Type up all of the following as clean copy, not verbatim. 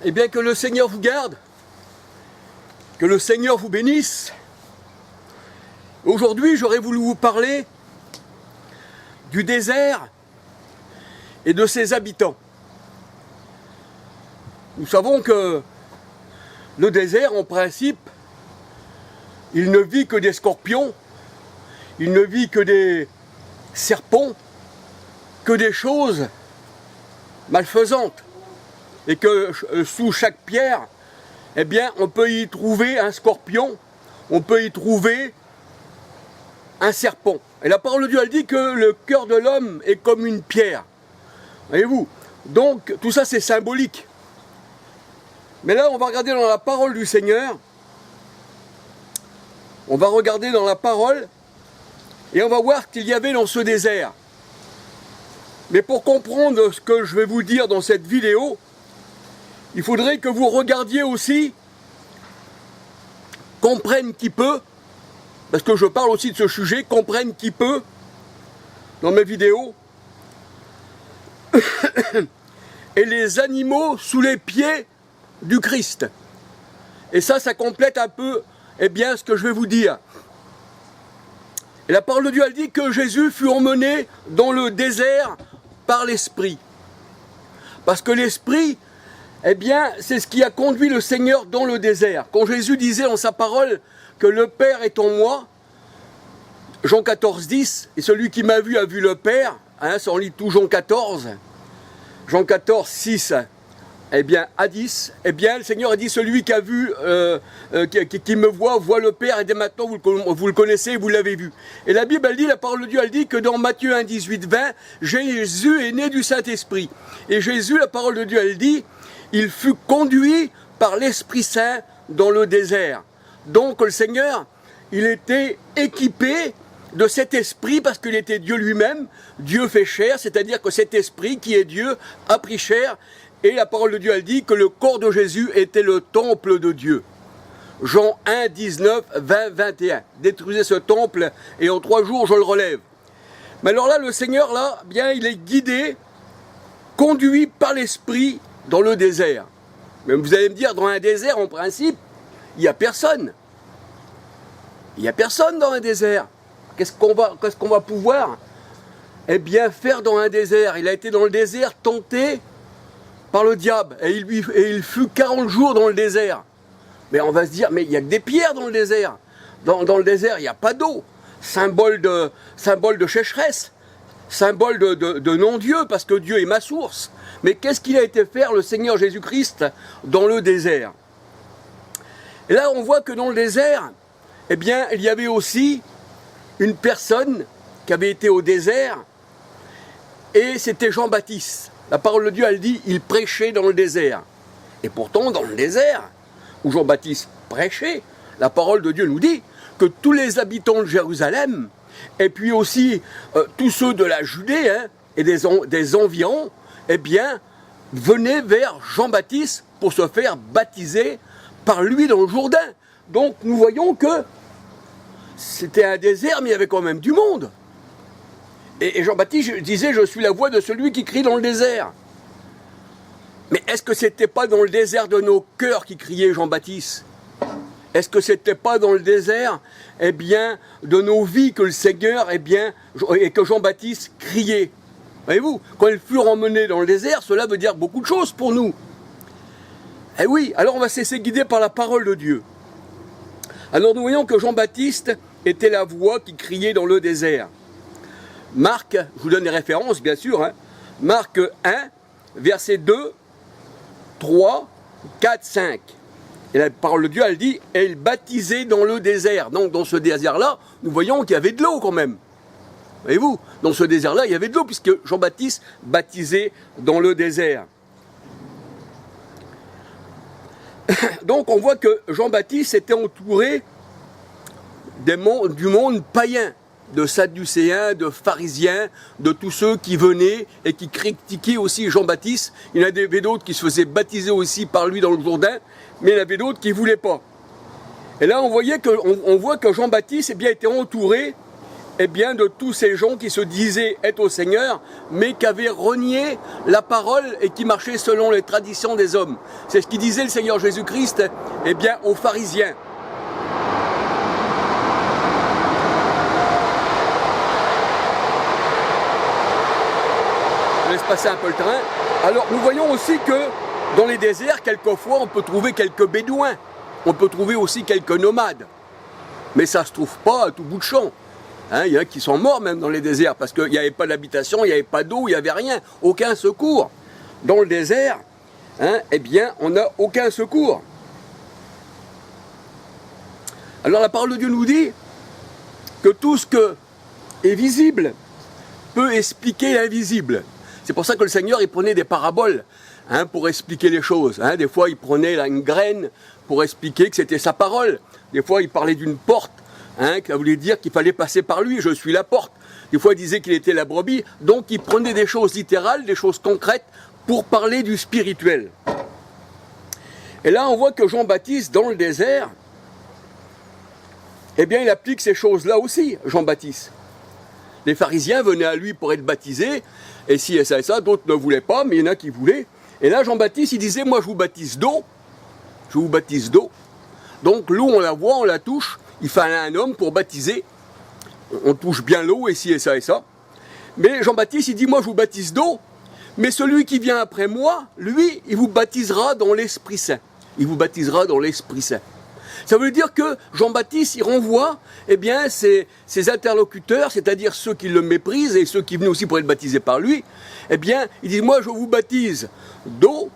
Eh bien, que le Seigneur vous garde, que le Seigneur vous bénisse. Aujourd'hui, j'aurais voulu vous parler du désert et de ses habitants. Nous savons que le désert, en principe, il ne vit que des scorpions, il ne vit que des serpents, que des choses malfaisantes. Et que sous chaque pierre, eh bien, on peut y trouver un scorpion, on peut y trouver un serpent. Et la parole de Dieu, elle dit que le cœur de l'homme est comme une pierre. Voyez-vous? Donc, tout ça, c'est symbolique. Mais là, on va regarder dans la parole du Seigneur. On va regarder dans la parole et on va voir ce qu'il y avait dans ce désert. Mais pour comprendre ce que je vais vous dire dans cette vidéo, il faudrait que vous regardiez aussi, comprenne qui peut, parce que je parle aussi de ce sujet, comprenne qui peut, dans mes vidéos, et les animaux sous les pieds du Christ. Et ça complète un peu, eh bien, ce que je vais vous dire. Et la parole de Dieu, elle dit que Jésus fut emmené dans le désert par l'Esprit. Parce que l'Esprit, eh bien, c'est ce qui a conduit le Seigneur dans le désert. Quand Jésus disait dans sa parole que le Père est en moi, Jean 14, 10, et celui qui m'a vu a vu le Père, hein, ça on lit tout Jean 14, Jean 14, 6, eh bien, à 10, eh bien, le Seigneur a dit, celui qui a vu, qui me voit le Père, et dès maintenant, vous le connaissez, vous l'avez vu. Et la Bible, elle dit, la parole de Dieu, elle dit que dans Matthieu 1, 18, 20, Jésus est né du Saint-Esprit. Et Jésus, la parole de Dieu, elle dit, il fut conduit par l'Esprit Saint dans le désert. Donc le Seigneur, il était équipé de cet esprit parce qu'il était Dieu lui-même. Dieu fait chair, c'est-à-dire que cet esprit qui est Dieu a pris chair. Et la parole de Dieu, elle dit que le corps de Jésus était le temple de Dieu. Jean 1, 19, 20, 21. Détruisez ce temple et en 3 jours je le relève. Mais alors là, le Seigneur, là, bien, il est guidé, conduit par l'esprit dans le désert. Mais vous allez me dire, dans un désert, en principe, il n'y a personne. Il n'y a personne dans un désert. Qu'est-ce qu'on va pouvoir, eh bien, faire dans un désert? Il a été dans le désert tenté par le diable. Et il fut 40 jours dans le désert. Mais on va se dire, mais il n'y a que des pierres dans le désert. Dans le désert, il n'y a pas d'eau. Symbole de sécheresse. Symbole de non-Dieu, parce que Dieu est ma source. Mais qu'est-ce qu'il a été faire, le Seigneur Jésus-Christ, dans le désert? Et là, on voit que dans le désert, eh bien, il y avait aussi une personne qui avait été au désert, et c'était Jean-Baptiste. La parole de Dieu, elle dit, il prêchait dans le désert. Et pourtant, dans le désert, où Jean-Baptiste prêchait, la parole de Dieu nous dit que tous les habitants de Jérusalem, et puis aussi tous ceux de la Judée, hein, et des environs, eh bien, venaient vers Jean-Baptiste pour se faire baptiser par lui dans le Jourdain. Donc nous voyons que c'était un désert, mais il y avait quand même du monde. Et Jean-Baptiste disait, je suis la voix de celui qui crie dans le désert. Mais est-ce que c'était pas dans le désert de nos cœurs qui criait Jean-Baptiste? Est-ce que c'était pas dans le désert, eh bien, de nos vies que le Seigneur, eh bien, et que Jean-Baptiste criait? Voyez-vous, quand ils furent emmenés dans le désert, cela veut dire beaucoup de choses pour nous. Eh oui, alors on va se laisser guider par la parole de Dieu. Alors nous voyons que Jean-Baptiste était la voix qui criait dans le désert. Marc, je vous donne les références bien sûr, hein. Marc 1, verset 2, 3, 4, 5. Et la parole de Dieu, elle dit, et il baptisait dans le désert. Donc dans ce désert-là, nous voyons qu'il y avait de l'eau quand même. Voyez-vous, dans ce désert-là, il y avait de l'eau, puisque Jean-Baptiste baptisait dans le désert. Donc on voit que Jean-Baptiste était entouré du monde païen, de sadducéens, de pharisiens, de tous ceux qui venaient et qui critiquaient aussi Jean-Baptiste. Il y en avait d'autres qui se faisaient baptiser aussi par lui dans le Jourdain, mais il y en avait d'autres qui ne voulaient pas. Et là on voit que Jean-Baptiste, eh bien, était entouré eh bien, de tous ces gens qui se disaient être au Seigneur, mais qui avaient renié la parole et qui marchaient selon les traditions des hommes. C'est ce qu'il disait le Seigneur Jésus-Christ, eh bien, aux pharisiens. Je laisse passer un peu le train. Alors, nous voyons aussi que dans les déserts, quelquefois, on peut trouver quelques bédouins. On peut trouver aussi quelques nomades. Mais ça ne se trouve pas à tout bout de champ. Hein, il y en a qui sont morts même dans les déserts parce qu'il n'y avait pas d'habitation, il n'y avait pas d'eau, il n'y avait rien, aucun secours. Dans le désert, hein, eh bien, on n'a aucun secours. Alors la parole de Dieu nous dit que tout ce que est visible peut expliquer l'invisible. C'est pour ça que le Seigneur, il prenait des paraboles, hein, pour expliquer les choses. Hein. Des fois, il prenait là, une graine pour expliquer que c'était sa parole. Des fois, il parlait d'une porte. Hein, ça voulait dire qu'il fallait passer par lui, je suis la porte. Des fois, il disait qu'il était la brebis. Donc, il prenait des choses littérales, des choses concrètes, pour parler du spirituel. Et là, on voit que Jean-Baptiste, dans le désert, eh bien, il applique ces choses-là aussi, Jean-Baptiste. Les pharisiens venaient à lui pour être baptisés, et si et ça, d'autres ne voulaient pas, mais il y en a qui voulaient. Et là, Jean-Baptiste, il disait, moi, je vous baptise d'eau. Je vous baptise d'eau. Donc, l'eau, on la voit, on la touche. Il fallait un homme pour baptiser. On touche bien l'eau, et ci et ça et ça. Mais Jean-Baptiste, il dit, moi je vous baptise d'eau, mais celui qui vient après moi, lui, il vous baptisera dans l'Esprit Saint. Il vous baptisera dans l'Esprit Saint. Ça veut dire que Jean-Baptiste, il renvoie, eh bien, ses interlocuteurs, c'est-à-dire ceux qui le méprisent et ceux qui venaient aussi pour être baptisés par lui, eh bien, il dit, moi je vous baptise d'eau,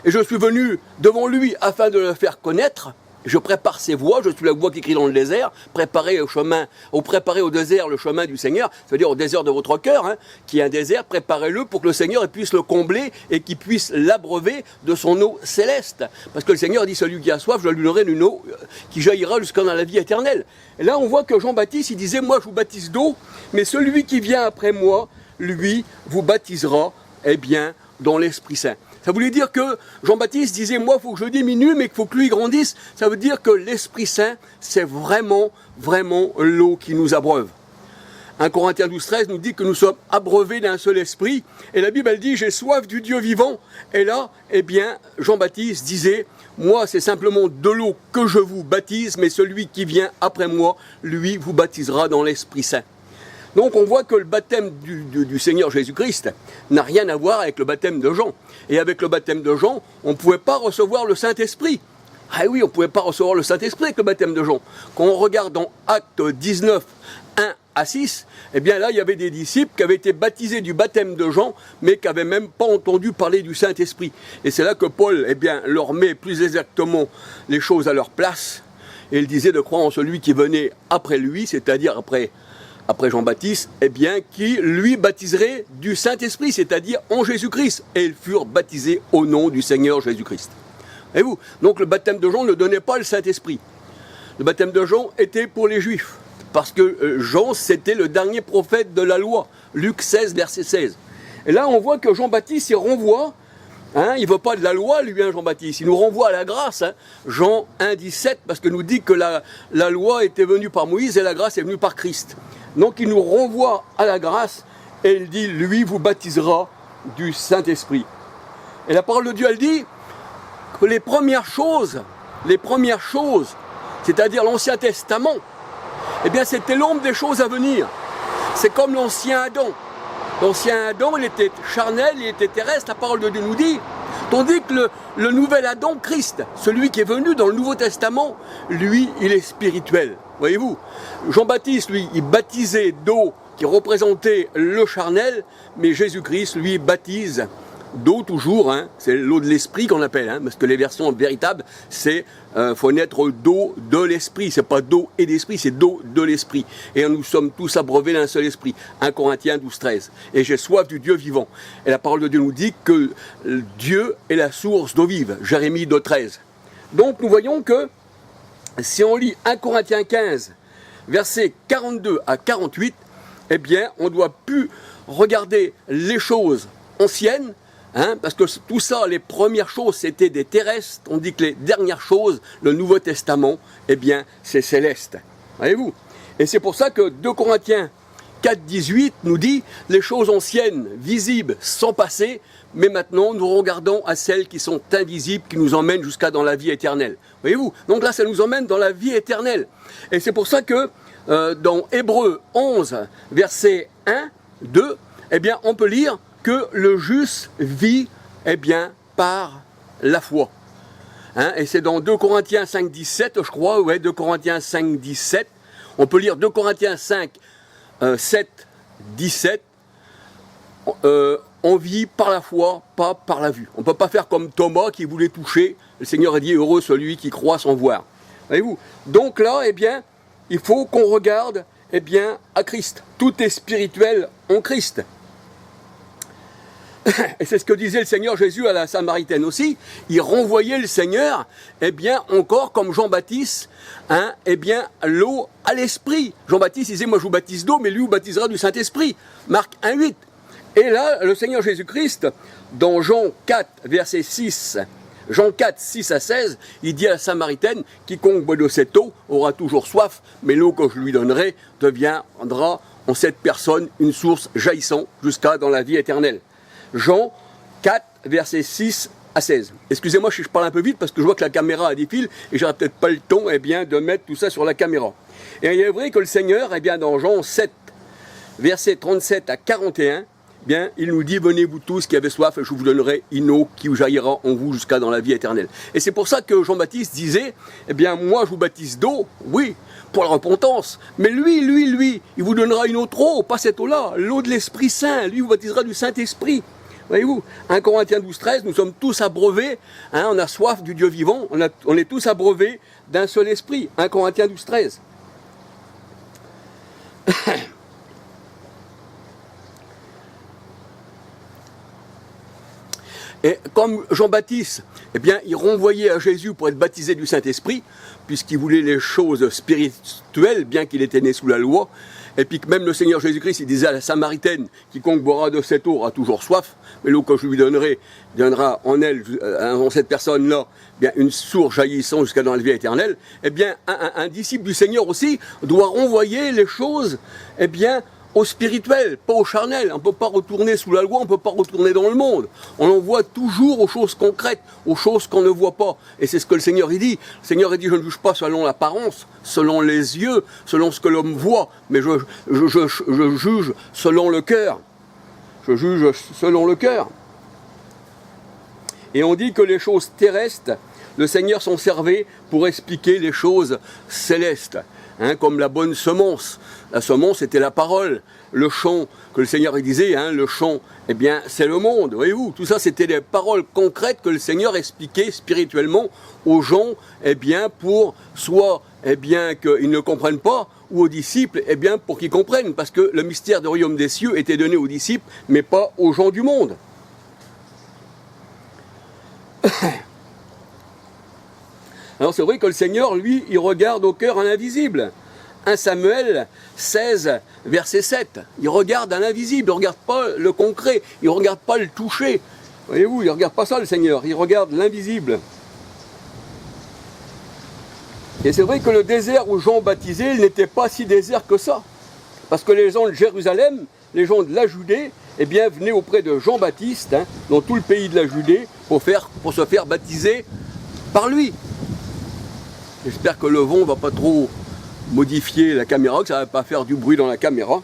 et je suis venu devant lui afin de le faire connaître. Je prépare ses voies, je suis la voie qui crie dans le désert, préparer au désert le chemin du Seigneur, ça veut dire au désert de votre cœur, hein, qui est un désert, préparez-le pour que le Seigneur puisse le combler et qu'il puisse l'abreuver de son eau céleste. Parce que le Seigneur dit, celui qui a soif, je lui donnerai une eau qui jaillira jusqu'à dans la vie éternelle. Et là, on voit que Jean-Baptiste, il disait, moi je vous baptise d'eau, mais celui qui vient après moi, lui, vous baptisera, eh bien, dans l'Esprit Saint. Ça voulait dire que Jean-Baptiste disait, moi, il faut que je diminue, mais qu'il faut que lui grandisse. Ça veut dire que l'Esprit Saint, c'est vraiment, vraiment l'eau qui nous abreuve. 1 Corinthiens 12,13 nous dit que nous sommes abreuvés d'un seul esprit. Et la Bible, elle dit, j'ai soif du Dieu vivant. Et là, eh bien, Jean-Baptiste disait, moi, c'est simplement de l'eau que je vous baptise, mais celui qui vient après moi, lui, vous baptisera dans l'Esprit Saint. Donc on voit que le baptême du Seigneur Jésus-Christ n'a rien à voir avec le baptême de Jean. Et avec le baptême de Jean, on ne pouvait pas recevoir le Saint-Esprit. Ah oui, on ne pouvait pas recevoir le Saint-Esprit avec le baptême de Jean. Quand on regarde dans Actes 19, 1 à 6, eh bien là, il y avait des disciples qui avaient été baptisés du baptême de Jean, mais qui n'avaient même pas entendu parler du Saint-Esprit. Et c'est là que Paul, eh bien, leur met plus exactement les choses à leur place. Et il disait de croire en celui qui venait après lui, c'est-à-dire après Jean-Baptiste, eh bien, qui lui baptiserait du Saint-Esprit, c'est-à-dire en Jésus-Christ. Et ils furent baptisés au nom du Seigneur Jésus-Christ. Et vous, donc le baptême de Jean ne donnait pas le Saint-Esprit. Le baptême de Jean était pour les Juifs, parce que Jean, c'était le dernier prophète de la loi. Luc 16, verset 16. Et là, on voit que Jean-Baptiste, il renvoie, hein, il ne veut pas de la loi, lui, hein, Jean-Baptiste, il nous renvoie à la grâce. Hein. Jean 1, 17, parce que nous dit que la loi était venue par Moïse et la grâce est venue par Christ. Donc il nous renvoie à la grâce et il dit, lui vous baptisera du Saint-Esprit. Et la parole de Dieu, elle dit que les premières choses, c'est-à-dire l'Ancien Testament, eh bien c'était l'ombre des choses à venir. C'est comme l'ancien Adam. L'ancien Adam, il était charnel, il était terrestre, la parole de Dieu nous dit. Tandis que le nouvel Adam, Christ, celui qui est venu dans le Nouveau Testament, lui, il est spirituel. Voyez-vous, Jean-Baptiste, lui, il baptisait d'eau qui représentait le charnel, mais Jésus-Christ, lui, baptise d'eau toujours, hein, c'est l'eau de l'esprit qu'on appelle, hein, parce que les versions véritables, c'est faut naître d'eau de l'esprit, c'est pas d'eau et d'esprit, c'est d'eau de l'esprit. Et nous sommes tous abreuvés d'un seul esprit, 1 Corinthiens 12, 13. Et j'ai soif du Dieu vivant. Et la parole de Dieu nous dit que Dieu est la source d'eau vive, Jérémie 2, 13. Donc nous voyons que si on lit 1 Corinthiens 15, versets 42 à 48, eh bien, on ne doit plus regarder les choses anciennes, hein, parce que tout ça, les premières choses, c'était des terrestres. On dit que les dernières choses, le Nouveau Testament, eh bien, c'est céleste. Voyez-vous ? Et c'est pour ça que 2 Corinthiens 4, 18 nous dit « Les choses anciennes, visibles, sont passées, mais maintenant nous regardons à celles qui sont invisibles, qui nous emmènent jusqu'à dans la vie éternelle. » Voyez-vous? Donc là, ça nous emmène dans la vie éternelle. Et c'est pour ça que dans Hébreux 11, verset 1, 2, eh bien, on peut lire que le juste vit eh bien, par la foi. Hein, et c'est dans 2 Corinthiens 5, 17, je crois, ouais, 2 Corinthiens 5, 17. On peut lire 2 Corinthiens 5, 7, 17. On vit par la foi, pas par la vue. On ne peut pas faire comme Thomas qui voulait toucher. Le Seigneur a dit, heureux celui qui croit sans voir. Voyez-vous? Donc là, eh bien, il faut qu'on regarde eh bien, à Christ. Tout est spirituel en Christ. Et c'est ce que disait le Seigneur Jésus à la Samaritaine aussi. Il renvoyait le Seigneur, eh bien, encore comme Jean-Baptiste, hein, eh bien, l'eau à l'esprit. Jean-Baptiste disait, moi je vous baptise d'eau, mais lui vous baptisera du Saint-Esprit. Marc 1, 8. Et là, le Seigneur Jésus-Christ, dans Jean 4, verset 6, Jean 4, 6 à 16, il dit à la Samaritaine, quiconque boit de cette eau aura toujours soif, mais l'eau que je lui donnerai deviendra en cette personne une source jaillissant jusqu'à dans la vie éternelle. Jean 4, versets 6 à 16. Excusez-moi, je parle un peu vite parce que je vois que la caméra a des fils et j'aurai peut-être pas le temps eh bien, de mettre tout ça sur la caméra. Et il est vrai que le Seigneur, eh bien, dans Jean 7, versets 37 à 41, eh bien, il nous dit, venez vous tous qui avez soif et je vous donnerai une eau qui jaillira en vous jusqu'à dans la vie éternelle. Et c'est pour ça que Jean-Baptiste disait, eh bien, moi je vous baptise d'eau, oui, pour la repentance. Mais lui, il vous donnera une autre eau, pas cette eau-là, l'eau de l'Esprit Saint, lui vous baptisera du Saint-Esprit. Voyez-vous, 1 Corinthiens 12, 13, nous sommes tous abreuvés, hein, on a soif du Dieu vivant, on est tous abreuvés d'un seul esprit. 1 Corinthiens 12, 13. Et comme Jean-Baptiste, eh bien, il renvoyait à Jésus pour être baptisé du Saint-Esprit, puisqu'il voulait les choses spirituelles, bien qu'il était né sous la loi, et puis que même le Seigneur Jésus-Christ, il disait à la Samaritaine, quiconque boira de cette eau aura toujours soif, mais l'eau que je lui donnerai donnera en elle, en cette personne-là, bien une source jaillissant jusqu'à dans la vie éternelle. Eh bien, un disciple du Seigneur aussi doit renvoyer les choses, eh bien, au spirituel, pas au charnel. On ne peut pas retourner sous la loi, on ne peut pas retourner dans le monde. On envoie toujours aux choses concrètes, aux choses qu'on ne voit pas. Et c'est ce que le Seigneur il dit. Le Seigneur il dit, je ne juge pas selon l'apparence, selon les yeux, selon ce que l'homme voit, mais je juge selon le cœur. Je juge selon le cœur. Et on dit que les choses terrestres, le Seigneur s'en servait pour expliquer les choses célestes. Hein, comme la bonne semence. La semence, c'était la parole. Le champ, que le Seigneur il disait, hein, le champ, eh bien, c'est le monde. Voyez-vous, tout ça, c'était des paroles concrètes que le Seigneur expliquait spirituellement aux gens, eh bien, pour soit, eh bien, qu'ils ne comprennent pas, ou aux disciples, eh bien, pour qu'ils comprennent. Parce que le mystère du royaume des cieux était donné aux disciples, mais pas aux gens du monde. Alors c'est vrai que le Seigneur, lui, il regarde au cœur un invisible. 1 Samuel 16, verset 7. Il regarde à l'invisible, il ne regarde pas le concret, il ne regarde pas le toucher. Voyez-vous, il ne regarde pas ça le Seigneur, il regarde l'invisible. Et c'est vrai que le désert où Jean baptisait, il n'était pas si désert que ça. Parce que les gens de Jérusalem, les gens de la Judée, eh bien, venaient auprès de Jean-Baptiste, hein, dans tout le pays de la Judée, pour se faire baptiser par lui. J'espère que le vent ne va pas trop modifier la caméra, que ça ne va pas faire du bruit dans la caméra.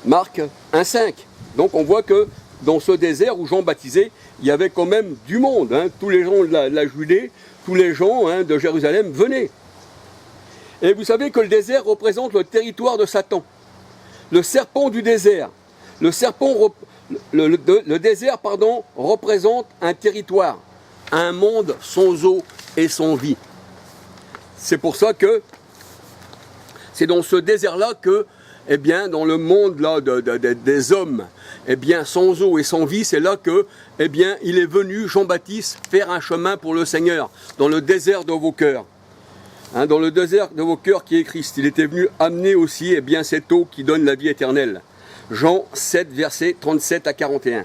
Marc 1,5. Donc on voit que dans ce désert où Jean baptisait, il y avait quand même du monde. Hein. Tous les gens de la Judée, tous les gens hein, de Jérusalem venaient. Et vous savez que le désert représente le territoire de Satan. Le serpent du désert. Le désert, pardon, représente un territoire, un monde sans eau et sans vie. C'est pour ça que c'est dans ce désert-là que, eh bien, dans le monde là, des hommes, eh bien, sans eau et sans vie, c'est là que, eh bien, il est venu, Jean-Baptiste, faire un chemin pour le Seigneur, dans le désert de vos cœurs. Hein, dans le désert de vos cœurs qui est Christ. Il était venu amener aussi, eh bien, cette eau qui donne la vie éternelle. Jean 7, versets 37 à 41.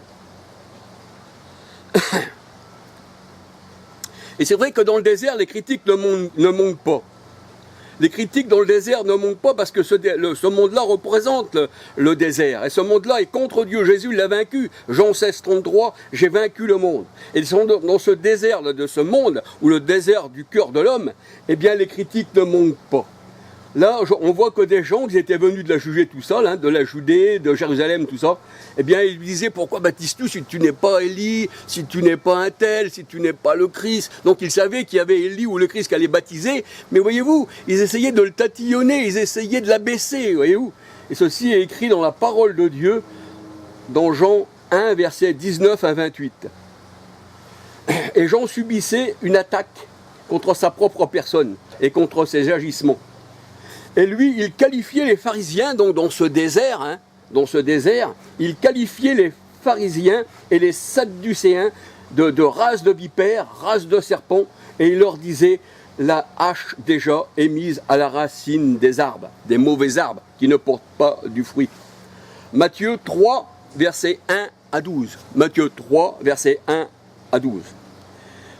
Et c'est vrai que dans le désert, les critiques ne manquent pas. Les critiques dans le désert ne manquent pas parce que ce monde-là représente le désert. Et ce monde-là est contre Dieu. Jésus l'a vaincu. Jean 16, 33, j'ai vaincu le monde. Et dans ce désert de ce monde, ou le désert du cœur de l'homme, eh bien les critiques ne manquent pas. Là, on voit que des gens qui étaient venus de la Judée tout seul, hein, de la Judée, de Jérusalem, tout ça, eh bien, ils lui disaient, pourquoi baptises-tu si tu n'es pas Élie, si tu n'es pas un tel, si tu n'es pas le Christ? Donc, ils savaient qu'il y avait Élie ou le Christ qui allait baptiser, mais voyez-vous, ils essayaient de le tatillonner, ils essayaient de l'abaisser, voyez-vous. Et ceci est écrit dans la parole de Dieu, dans Jean 1, versets 19 à 28. Et Jean subissait une attaque contre sa propre personne et contre ses agissements. Et lui, il qualifiait les pharisiens, donc dans ce désert, il qualifiait les pharisiens et les sadducéens de race de vipères, race de serpents, et il leur disait, la hache déjà est mise à la racine des arbres, des mauvais arbres qui ne portent pas du fruit. Matthieu 3, versets 1 à 12. Matthieu 3, versets 1 à 12.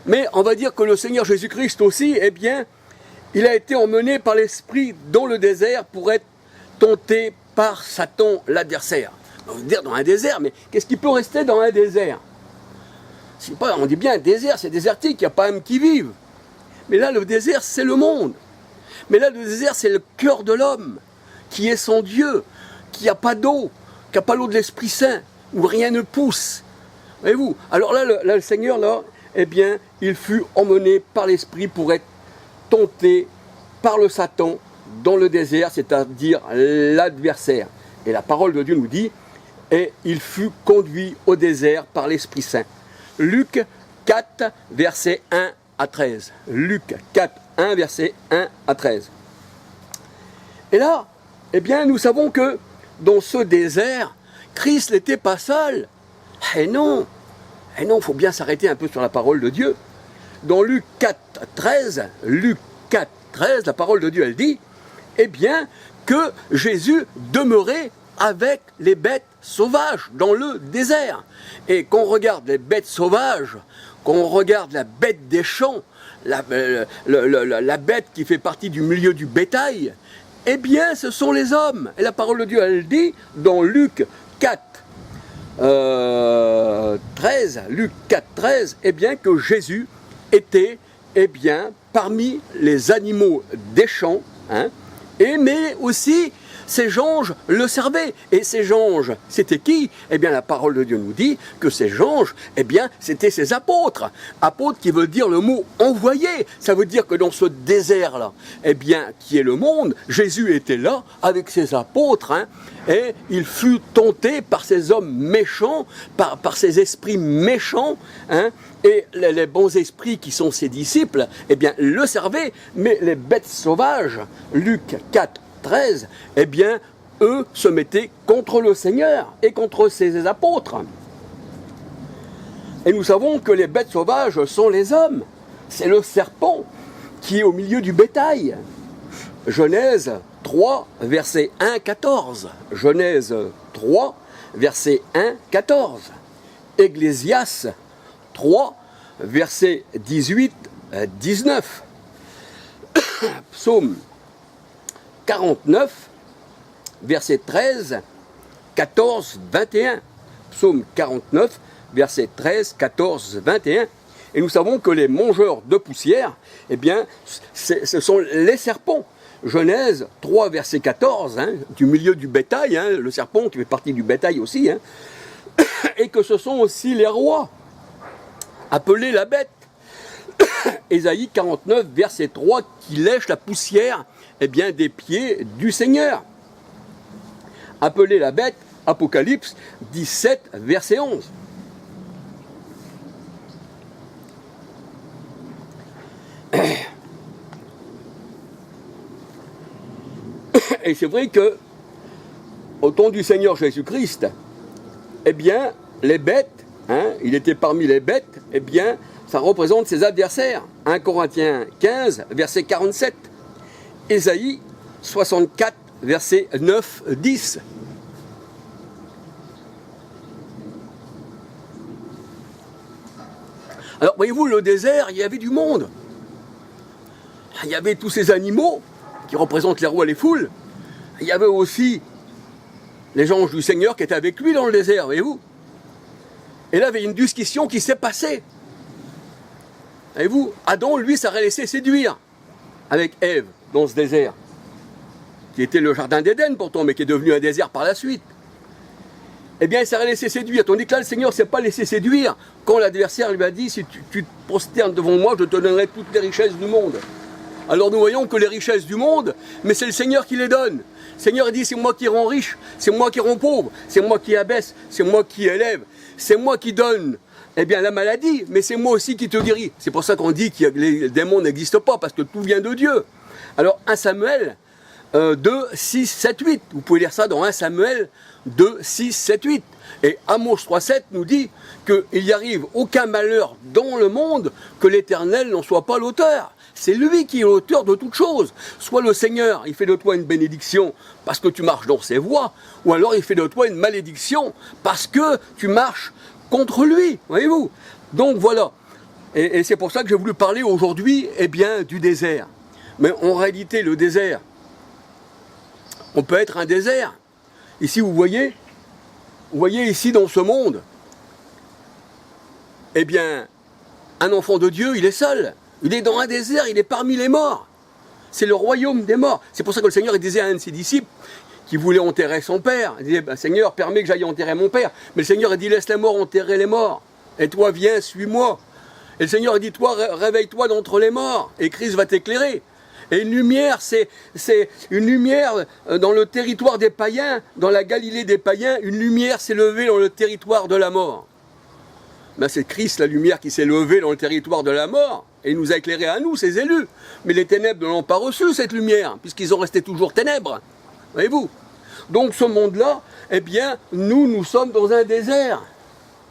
Mais on va dire que le Seigneur Jésus-Christ aussi, eh bien, il a été emmené par l'Esprit dans le désert pour être tenté par Satan, l'adversaire. On va dire dans un désert, mais qu'est-ce qui peut rester dans un désert? C'est pas, on dit bien un désert, c'est désertique, il n'y a pas même qui vivent. Mais là, le désert, c'est le monde. Mais là, le désert, c'est le cœur de l'homme, qui est son Dieu, qui n'a pas d'eau, qui n'a pas l'eau de l'Esprit Saint, où rien ne pousse. Voyez-vous? Alors là, le Seigneur, là, eh bien, il fut emmené par l'Esprit pour être tenté par le Satan dans le désert, c'est-à-dire l'adversaire. Et la parole de Dieu nous dit, et il fut conduit au désert par l'Esprit Saint. Luc 4, versets 1 à 13. Luc 4, 1, versets 1 à 13. Et là, eh bien, nous savons que dans ce désert, Christ n'était pas seul. Eh non, il faut bien s'arrêter un peu sur la parole de Dieu. Dans Luc 4, 13, la parole de Dieu, elle dit, eh bien, que Jésus demeurait avec les bêtes sauvages dans le désert. Et qu'on regarde les bêtes sauvages, qu'on regarde la bête des champs, la bête qui fait partie du milieu du bétail, eh bien, ce sont les hommes. Et la parole de Dieu, elle dit, dans Luc 4, 13, Luc 4, 13, eh bien, que Jésus était, eh bien, parmi les animaux des champs, hein, mais aussi ces anges le servaient. Et ces anges, c'était qui? Eh bien, la parole de Dieu nous dit que ces anges, eh bien, c'était ses apôtres. Apôtres qui veut dire le mot envoyé. Ça veut dire que dans ce désert-là, eh bien, qui est le monde, Jésus était là avec ses apôtres, hein, et il fut tenté par ces hommes méchants, par ces esprits méchants, hein, et les bons esprits qui sont ses disciples, eh bien, le servaient, mais les bêtes sauvages, Luc 4, 13, eh bien, eux se mettaient contre le Seigneur et contre ses apôtres. Et nous savons que les bêtes sauvages sont les hommes. C'est le serpent qui est au milieu du bétail. Genèse 3, verset 1, 14. Genèse 3, verset 1, 14. Ecclésiaste 3, verset 18, 19. Psaume 49, verset 13, 14, 21. Psaume 49, verset 13, 14, 21. Et nous savons que les mangeurs de poussière, eh bien, ce sont les serpents. Genèse 3, verset 14, hein, du milieu du bétail, hein, le serpent qui fait partie du bétail aussi, hein, et que ce sont aussi les rois, appelés la bête. Ésaïe 49, verset 3, qui lèche la poussière, eh bien, des pieds du Seigneur. Appelé la bête, Apocalypse 17, verset 11. Et c'est vrai que, au temps du Seigneur Jésus-Christ, eh bien, les bêtes, hein, il était parmi les bêtes, eh bien, ça représente ses adversaires. 1 Corinthiens 15, verset 47. Ésaïe 64, verset 9, 10. Alors, voyez-vous, le désert, il y avait du monde. Il y avait tous ces animaux qui représente les rois et les foules, il y avait aussi les anges du Seigneur qui étaient avec lui dans le désert, voyez-vous. Et là, il y avait une discussion qui s'est passée. Voyez-vous, Adam, lui, s'aurait laissé séduire avec Ève dans ce désert, qui était le jardin d'Éden pourtant, mais qui est devenu un désert par la suite. Eh bien, il s'est laissé séduire. Tandis que là, le Seigneur ne s'est pas laissé séduire quand l'adversaire lui a dit, si tu te prosternes devant moi, je te donnerai toutes les richesses du monde. Alors nous voyons que les richesses du monde, mais c'est le Seigneur qui les donne. Le Seigneur dit, c'est moi qui rends riche, c'est moi qui rends pauvre, c'est moi qui abaisse, c'est moi qui élève, c'est moi qui donne eh bien, la maladie, mais c'est moi aussi qui te guéris. C'est pour ça qu'on dit que les démons n'existent pas, parce que tout vient de Dieu. Alors 1 Samuel 2, 6, 7, 8. Vous pouvez lire ça dans 1 Samuel 2, 6, 7, 8. Et Amos 3, 7 nous dit qu'il n'y arrive aucun malheur dans le monde que l'Éternel n'en soit pas l'auteur. C'est lui qui est l'auteur de toutes choses. Soit le Seigneur, il fait de toi une bénédiction parce que tu marches dans ses voies, ou alors il fait de toi une malédiction parce que tu marches contre lui, voyez-vous. Donc voilà. Et c'est pour ça que j'ai voulu parler aujourd'hui, eh bien, du désert. Mais en réalité, le désert, on peut être un désert. Ici, vous voyez ici dans ce monde, eh bien, un enfant de Dieu, il est seul. Il est dans un désert, il est parmi les morts. C'est le royaume des morts. C'est pour ça que le Seigneur disait à un de ses disciples qui voulait enterrer son père. Il disait, Seigneur, permets que j'aille enterrer mon père. Mais le Seigneur a dit, laisse les morts enterrer les morts. Et toi, viens, suis-moi. Et le Seigneur a dit, toi, réveille-toi d'entre les morts. Et Christ va t'éclairer. Et une lumière, c'est une lumière dans le territoire des païens, dans la Galilée des païens, une lumière s'est levée dans le territoire de la mort. Ben c'est Christ, la lumière, qui s'est levée dans le territoire de la mort, et il nous a éclairés à nous, ses élus. Mais les ténèbres ne l'ont pas reçu, cette lumière, puisqu'ils ont resté toujours ténèbres. Voyez-vous? Donc ce monde-là, eh bien, nous sommes dans un désert.